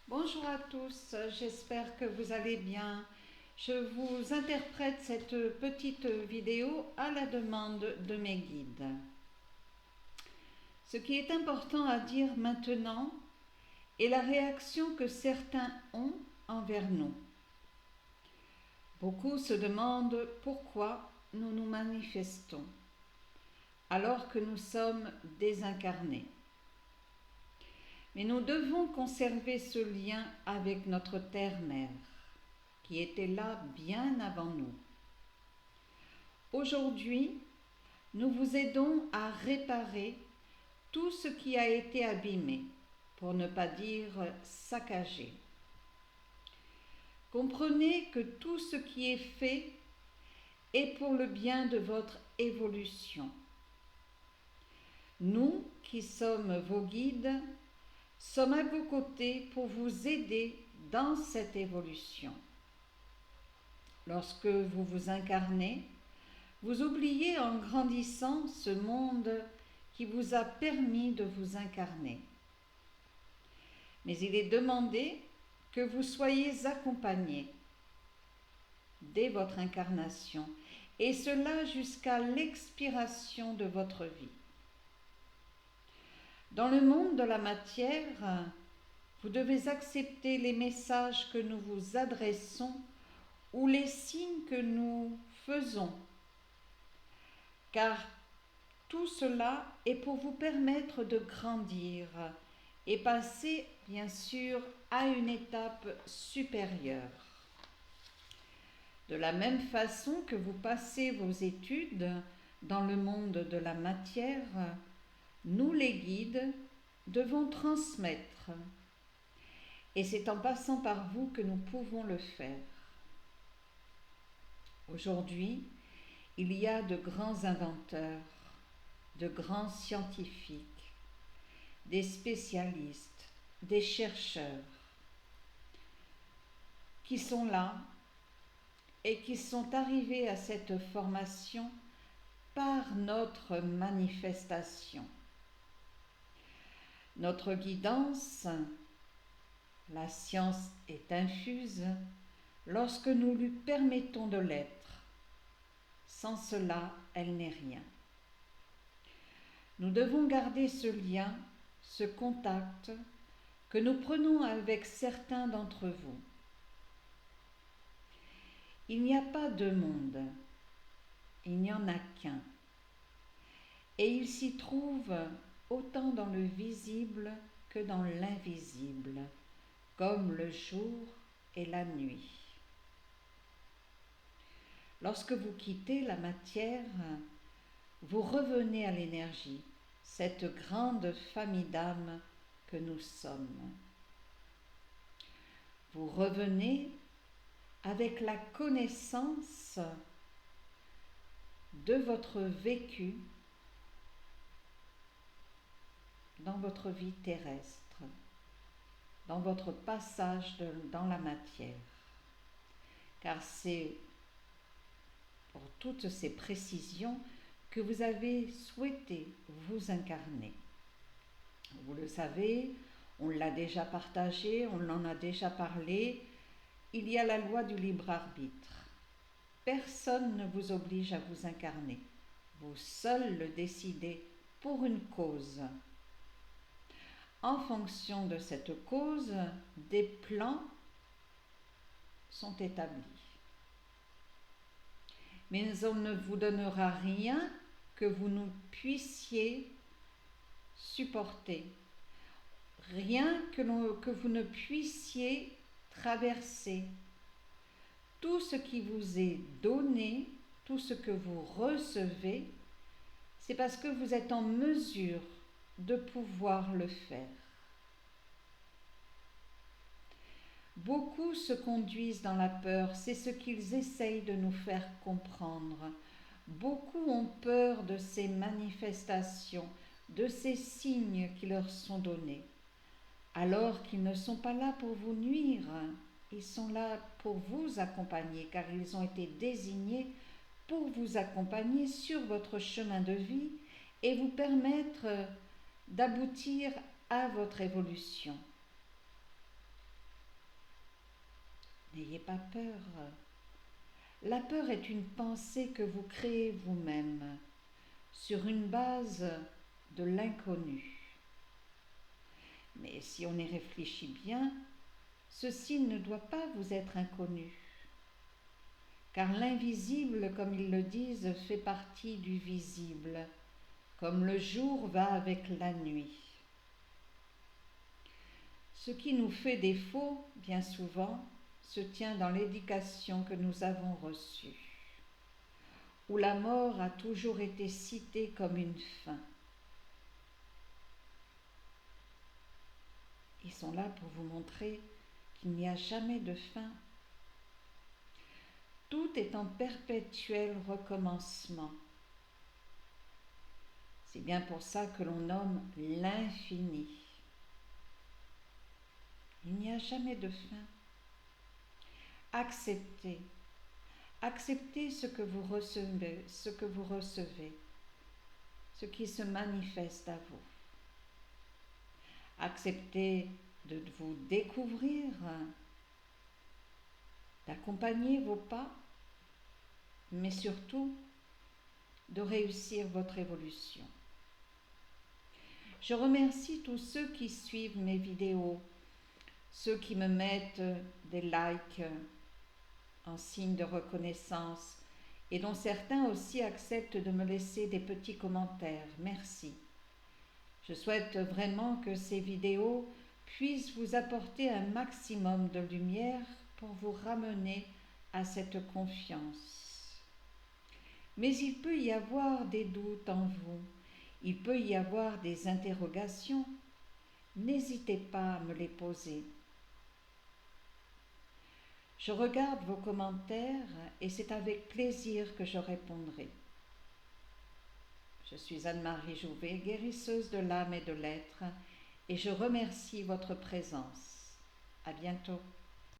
Bonjour à tous, j'espère que vous allez bien. Je vous interprète cette petite vidéo à la demande de mes guides. Ce qui est important à dire maintenant est la réaction que certains ont envers nous. Beaucoup se demandent pourquoi nous nous manifestons alors que nous sommes désincarnés. Mais nous devons conserver ce lien avec notre terre-mère, qui était là bien avant nous. Aujourd'hui, nous vous aidons à réparer tout ce qui a été abîmé, pour ne pas dire saccagé. Comprenez que tout ce qui est fait est pour le bien de votre évolution. Nous, qui sommes vos guides, sommes à vos côtés pour vous aider dans cette évolution. Lorsque vous vous incarnez, vous oubliez en grandissant ce monde qui vous a permis de vous incarner. Mais il est demandé que vous soyez accompagnés dès votre incarnation, et cela jusqu'à l'expiration de votre vie. Dans le monde de la matière, vous devez accepter les messages que nous vous adressons ou les signes que nous faisons, car tout cela est pour vous permettre de grandir et passer, bien sûr, à une étape supérieure. De la même façon que vous passez vos études dans le monde de la matière, nous les guides devons transmettre. Et c'est en passant par vous que nous pouvons le faire. Aujourd'hui, il y a de grands inventeurs, de grands scientifiques, des spécialistes, des chercheurs qui sont là et qui sont arrivés à cette formation par notre manifestation. Notre guidance, la science est infuse lorsque nous lui permettons de l'être. Sans cela, elle n'est rien. Nous devons garder ce lien, ce contact que nous prenons avec certains d'entre vous. Il n'y a pas deux mondes, il n'y en a qu'un. Et il s'y trouve autant dans le visible que dans l'invisible, comme le jour et la nuit. Lorsque vous quittez la matière, vous revenez à l'énergie, cette grande famille d'âmes que nous sommes. Vous revenez avec la connaissance de votre vécu dans votre vie terrestre, dans votre passage dans la matière. Car c'est pour toutes ces précisions que vous avez souhaité vous incarner. Vous le savez, on l'a déjà partagé, on en a déjà parlé, il y a la loi du libre arbitre. Personne ne vous oblige à vous incarner. Vous seul le décidez pour une cause. En fonction de cette cause, des plans sont établis. Mais on ne vous donnera rien que vous ne puissiez supporter, rien que vous ne puissiez traverser. Tout ce qui vous est donné, tout ce que vous recevez, c'est parce que vous êtes en mesure de pouvoir le faire. Beaucoup se conduisent dans la peur, c'est ce qu'ils essayent de nous faire comprendre. Beaucoup ont peur de ces manifestations, de ces signes qui leur sont donnés, alors qu'ils ne sont pas là pour vous nuire, ils sont là pour vous accompagner, car ils ont été désignés pour vous accompagner sur votre chemin de vie et vous permettre d'aboutir à votre évolution. pas peur. La peur est une pensée que vous créez vous-même sur une base de l'inconnu. Mais si on y réfléchit bien, ceci ne doit pas vous être inconnu, car l'invisible, comme ils le disent, fait partie du visible, comme le jour va avec la nuit. Ce qui nous fait défaut, bien souvent, se tient dans l'éducation que nous avons reçue, où la mort a toujours été citée comme une fin. Ils sont là pour vous montrer qu'il n'y a jamais de fin. Tout est en perpétuel recommencement. C'est bien pour ça que l'on nomme l'infini. Il n'y a jamais de fin. Acceptez. Acceptez ce que vous recevez, ce qui se manifeste à vous. Acceptez de vous découvrir, d'accompagner vos pas, mais surtout de réussir votre évolution. Je remercie tous ceux qui suivent mes vidéos, ceux qui me mettent des likes en signe de reconnaissance et dont certains aussi acceptent de me laisser des petits commentaires. Merci. Je souhaite vraiment que ces vidéos puissent vous apporter un maximum de lumière pour vous ramener à cette confiance. Mais il peut y avoir des doutes en vous, il peut y avoir des interrogations. N'hésitez pas à me les poser. Je regarde vos commentaires et c'est avec plaisir que je répondrai. Je suis Anne-Marie Jouvet, guérisseuse de l'âme et de l'être, et je remercie votre présence. À bientôt.